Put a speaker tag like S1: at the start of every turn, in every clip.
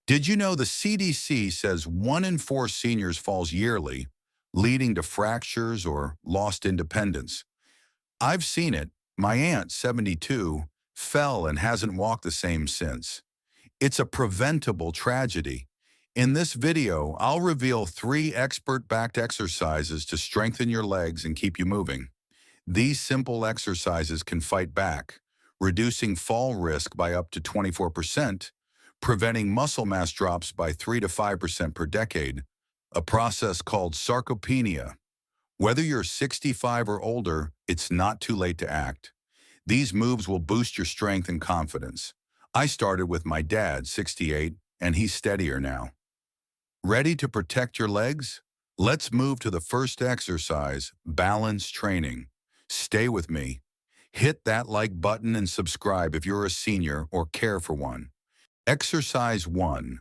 S1: Did you know the CDC says 1 in 4 seniors falls yearly, leading to fractures or lost independence? I've seen it. My aunt, 72, fell and hasn't walked the same since. It's a preventable tragedy. In this video, I'll reveal 3 expert-backed exercises to strengthen your legs and keep you moving. These simple exercises can fight back, reducing fall risk by up to 24%, preventing muscle mass drops by 3 to 5% per decade, a process called sarcopenia. Whether you're 65 or older, it's not too late to act. These moves will boost your strength and confidence. I started with my dad, 68, and he's steadier now. Ready to protect your legs? Let's move to the first exercise, balance training. Stay with me. Hit that like button and subscribe if you're a senior or care for one. Exercise 1.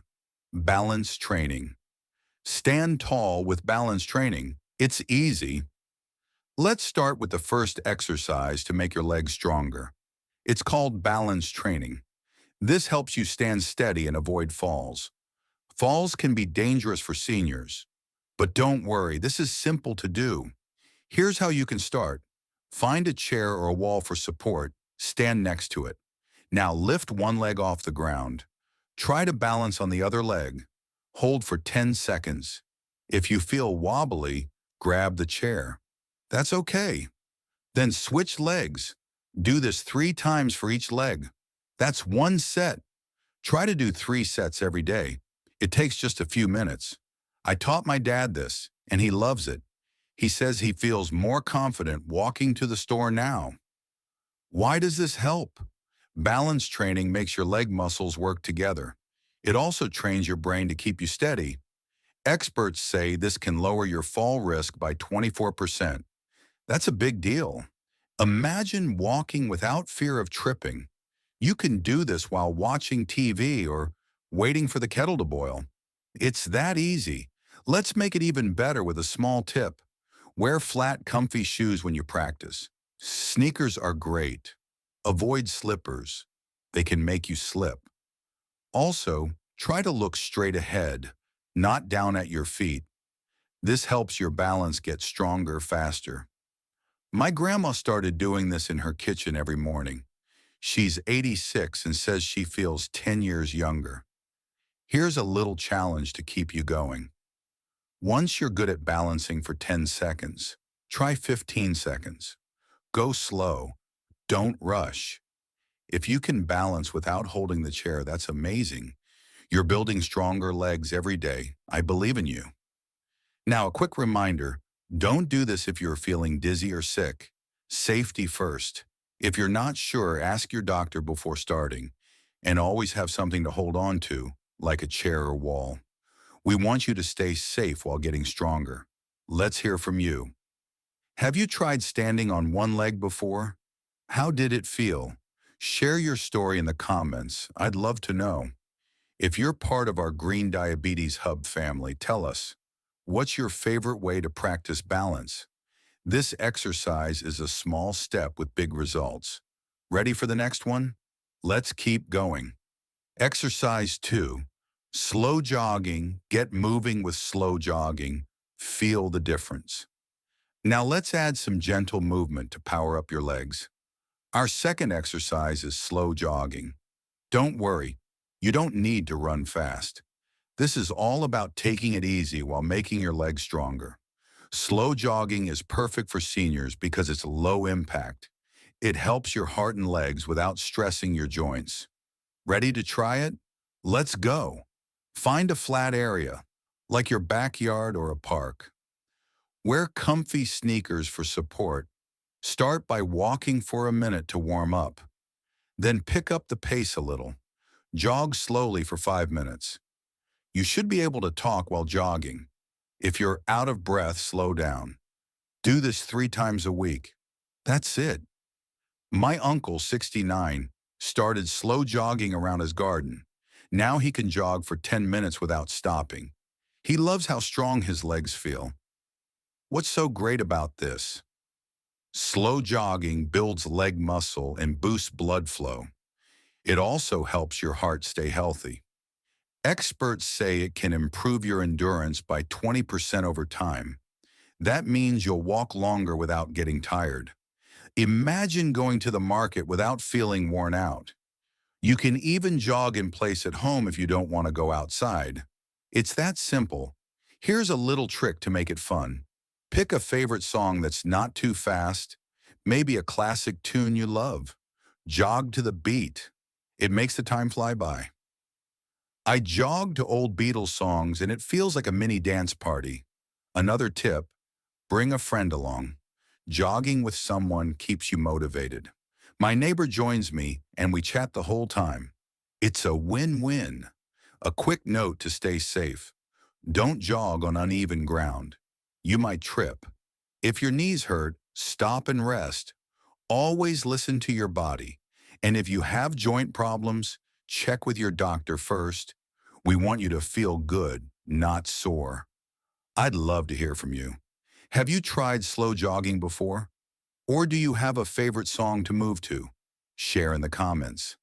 S1: Balance training. Stand tall with balance training. It's easy. Let's start with the first exercise to make your legs stronger. It's called balance training. This helps you stand steady and avoid falls. Falls can be dangerous for seniors, but don't worry, this is simple to do. Here's how you can start. Find a chair or a wall for support, stand next to it. Now lift one leg off the ground. Try to balance on the other leg. Hold for 10 seconds. If you feel wobbly, grab the chair. That's okay. Then switch legs. Do this 3 times for each leg. That's 1 set. Try to do 3 sets every day. It takes just a few minutes. I taught my dad this, and he loves it. He says he feels more confident walking to the store now. Why does this help? Balance training makes your leg muscles work together. It also trains your brain to keep you steady. Experts say this can lower your fall risk by 24%. That's a big deal. Imagine walking without fear of tripping. You can do this while watching TV or waiting for the kettle to boil. It's that easy. Let's make it even better with a small tip. Wear flat, comfy shoes when you practice. Sneakers are great. Avoid slippers. They can make you slip. Also, try to look straight ahead, not down at your feet. This helps your balance get stronger faster. My grandma started doing this in her kitchen every morning. She's 86 and says she feels 10 years younger. Here's a little challenge to keep you going. Once you're good at balancing for 10 seconds, try 15 seconds. Go slow. Don't rush. If you can balance without holding the chair, that's amazing. You're building stronger legs every day. I believe in you. Now, a quick reminder, don't do this if you're feeling dizzy or sick. Safety first. If you're not sure, ask your doctor before starting, and always have something to hold on to, like a chair or wall. We want you to stay safe while getting stronger. Let's hear from you. Have you tried standing on one leg before? How did it feel? Share your story in the comments. I'd love to know. If you're part of our Green Diabetes Hub family, tell us, what's your favorite way to practice balance? This exercise is a small step with big results. Ready for the next one? Let's keep going. Exercise 2. Slow jogging. Get moving with slow jogging. Feel the difference. Now let's add some gentle movement to power up your legs. Our second exercise is slow jogging. Don't worry, you don't need to run fast. This is all about taking it easy while making your legs stronger. Slow jogging is perfect for seniors because it's low impact. It helps your heart and legs without stressing your joints. Ready to try it? Let's go. Find a flat area, like your backyard or a park. Wear comfy sneakers for support. Start by walking for a minute to warm up. Then pick up the pace a little. Jog slowly for 5 minutes. You should be able to talk while jogging. If you're out of breath, slow down. Do this 3 times a week. That's it. My uncle, 69, started slow jogging around his garden. Now he can jog for 10 minutes without stopping. He loves how strong his legs feel. What's so great about this? Slow jogging builds leg muscle and boosts blood flow. It also helps your heart stay healthy. Experts say it can improve your endurance by 20% over time. That means you'll walk longer without getting tired. Imagine going to the market without feeling worn out. You can even jog in place at home if you don't want to go outside. It's that simple. Here's a little trick to make it fun. Pick a favorite song that's not too fast, maybe a classic tune you love. Jog to the beat. It makes the time fly by. I jog to old Beatles songs and it feels like a mini dance party. Another tip, bring a friend along. Jogging with someone keeps you motivated. My neighbor joins me and we chat the whole time. It's a win-win. A quick note to stay safe. Don't jog on uneven ground. You might trip. If your knees hurt, stop and rest. Always listen to your body. And if you have joint problems, check with your doctor first. We want you to feel good, not sore. I'd love to hear from you. Have you tried slow jogging before? Or do you have a favorite song to move to? Share in the comments.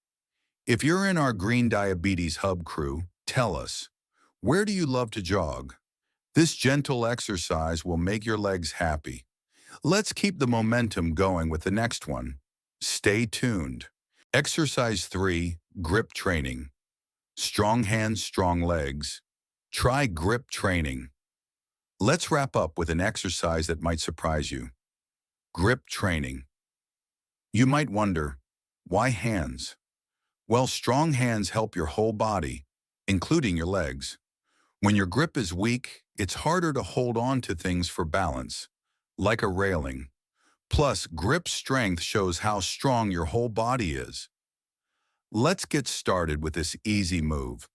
S1: If you're in our Green Diabetes Hub crew, tell us, where do you love to jog? This gentle exercise will make your legs happy. Let's keep the momentum going with the next one. Stay tuned. Exercise 3, grip training. Strong hands, strong legs. Try grip training. Let's wrap up with an exercise that might surprise you. Grip training. You might wonder, why hands? Well, strong hands help your whole body, including your legs. When your grip is weak, it's harder to hold on to things for balance, like a railing. Plus, grip strength shows how strong your whole body is. Let's get started with this easy move.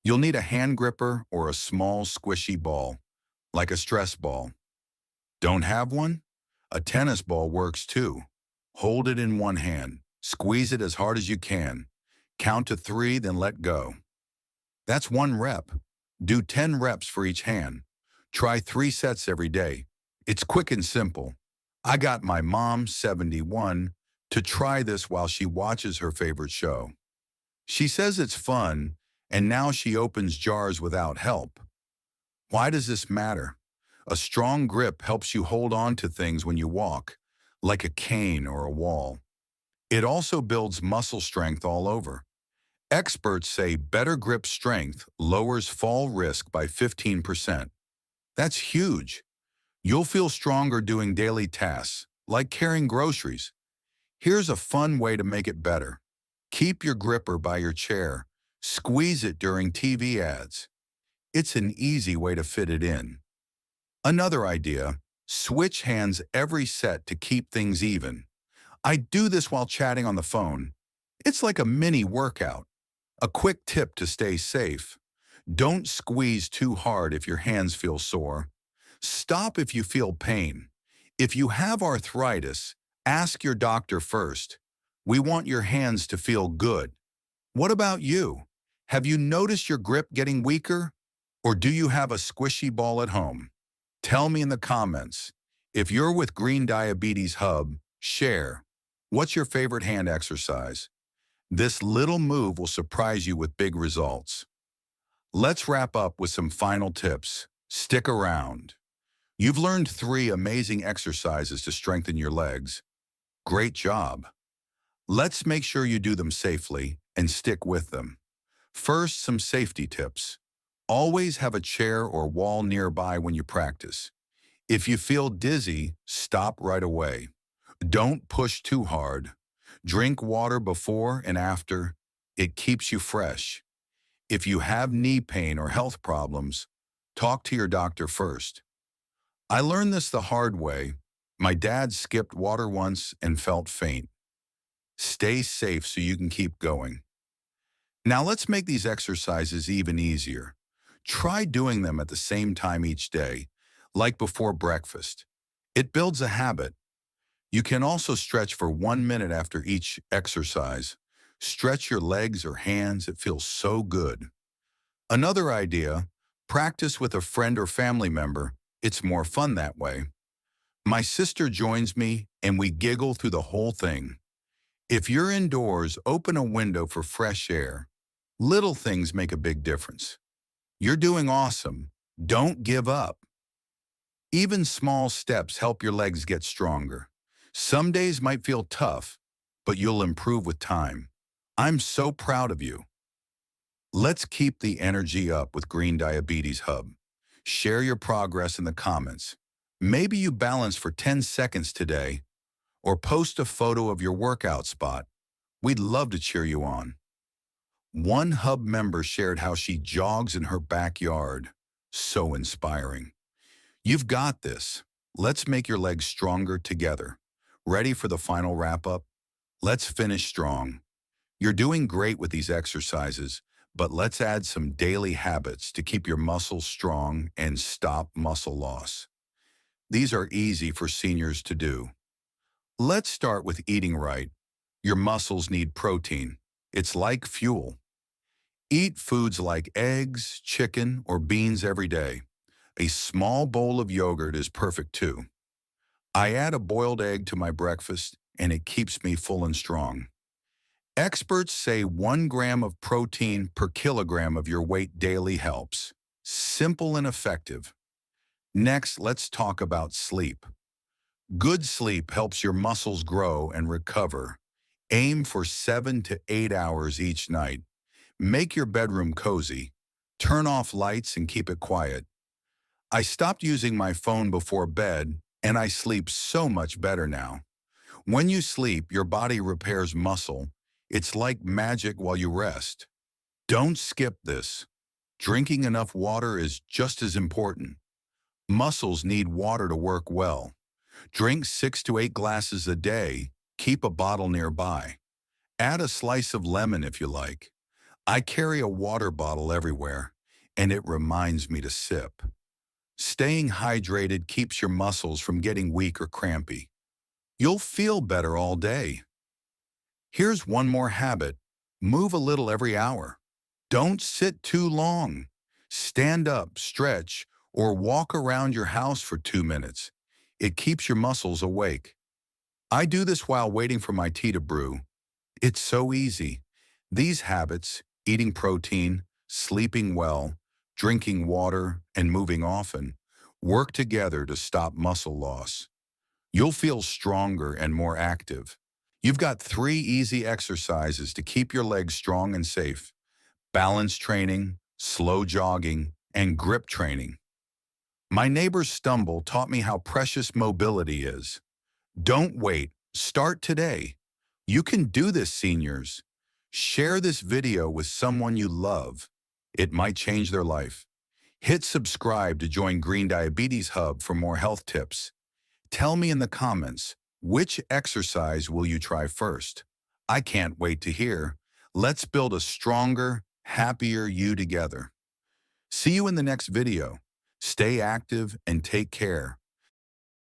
S1: You'll need a hand gripper or a small squishy ball, like a stress ball. Don't have one? A tennis ball works too. Hold it in one hand. Squeeze it as hard as you can. Count to 3, then let go. That's 1 rep. Do 10 reps for each hand. Try 3 sets every day. It's quick and simple. I got my mom, 71, to try this while she watches her favorite show. She says it's fun, and now she opens jars without help. Why does this matter? A strong grip helps you hold on to things when you walk, like a cane or a wall. It also builds muscle strength all over. Experts say better grip strength lowers fall risk by 15%. That's huge. You'll feel stronger doing daily tasks, like carrying groceries. Here's a fun way to make it better. Keep your gripper by your chair. Squeeze it during TV ads. It's an easy way to fit it in. Another idea, switch hands every set to keep things even. I do this while chatting on the phone. It's like a mini workout. A quick tip to stay safe. Don't squeeze too hard if your hands feel sore. Stop if you feel pain. If you have arthritis, ask your doctor first. We want your hands to feel good. What about you? Have you noticed your grip getting weaker? Or do you have a squishy ball at home? Tell me in the comments. If you're with Green Diabetes Hub, share. What's your favorite hand exercise? This little move will surprise you with big results. Let's wrap up with some final tips. Stick around. You've learned 3 amazing exercises to strengthen your legs. Great job. Let's make sure you do them safely and stick with them. First, some safety tips. Always have a chair or wall nearby when you practice. If you feel dizzy, stop right away. Don't push too hard. Drink water before and after. It keeps you fresh. If you have knee pain or health problems, talk to your doctor first. I learned this the hard way. My dad skipped water once and felt faint. Stay safe so you can keep going. Now let's make these exercises even easier. Try doing them at the same time each day, like before breakfast. It builds a habit. You can also stretch for 1 minute after each exercise. Stretch your legs or hands. It feels so good. Another idea, practice with a friend or family member. It's more fun that way. My sister joins me and we giggle through the whole thing. If you're indoors, open a window for fresh air. Little things make a big difference. You're doing awesome. Don't give up. Even small steps help your legs get stronger. Some days might feel tough, but you'll improve with time. I'm so proud of you. Let's keep the energy up with Green Diabetes Hub. Share your progress in the comments. Maybe you balance for 10 seconds today, or post a photo of your workout spot. We'd love to cheer you on. One Hub member shared how she jogs in her backyard. So inspiring. You've got this. Let's make your legs stronger together. Ready for the final wrap-up? Let's finish strong. You're doing great with these exercises, but let's add some daily habits to keep your muscles strong and stop muscle loss. These are easy for seniors to do. Let's start with eating right. Your muscles need protein. It's like fuel. Eat foods like eggs, chicken, or beans every day. A small bowl of yogurt is perfect too. I add a boiled egg to my breakfast, and it keeps me full and strong. Experts say 1 gram of protein per kilogram of your weight daily helps. Simple and effective. Next, let's talk about sleep. Good sleep helps your muscles grow and recover. Aim for 7 to 8 hours each night. Make your bedroom cozy. Turn off lights and keep it quiet. I stopped using my phone before bed, and I sleep so much better now. When you sleep, your body repairs muscle. It's like magic while you rest. Don't skip this. Drinking enough water is just as important. Muscles need water to work well. Drink 6 to 8 glasses a day. Keep a bottle nearby. Add a slice of lemon if you like. I carry a water bottle everywhere, and it reminds me to sip. Staying hydrated keeps your muscles from getting weak or crampy. You'll feel better all day. Here's one more habit. Move a little every hour. Don't sit too long. Stand up, stretch, or walk around your house for 2 minutes. It keeps your muscles awake. I do this while waiting for my tea to brew. It's so easy. These habits, eating protein, sleeping well, drinking water, and moving often, work together to stop muscle loss. You'll feel stronger and more active. You've got 3 easy exercises to keep your legs strong and safe: balance training, slow jogging, and grip training. My neighbor's stumble taught me how precious mobility is. Don't wait. Start today. You can do this, seniors. Share this video with someone you love. It might change their life. Hit subscribe to join Green Diabetes Hub for more health tips. Tell me in the comments, which exercise will you try first? I can't wait to hear. Let's build a stronger, happier you together. See you in the next video. Stay active and take care.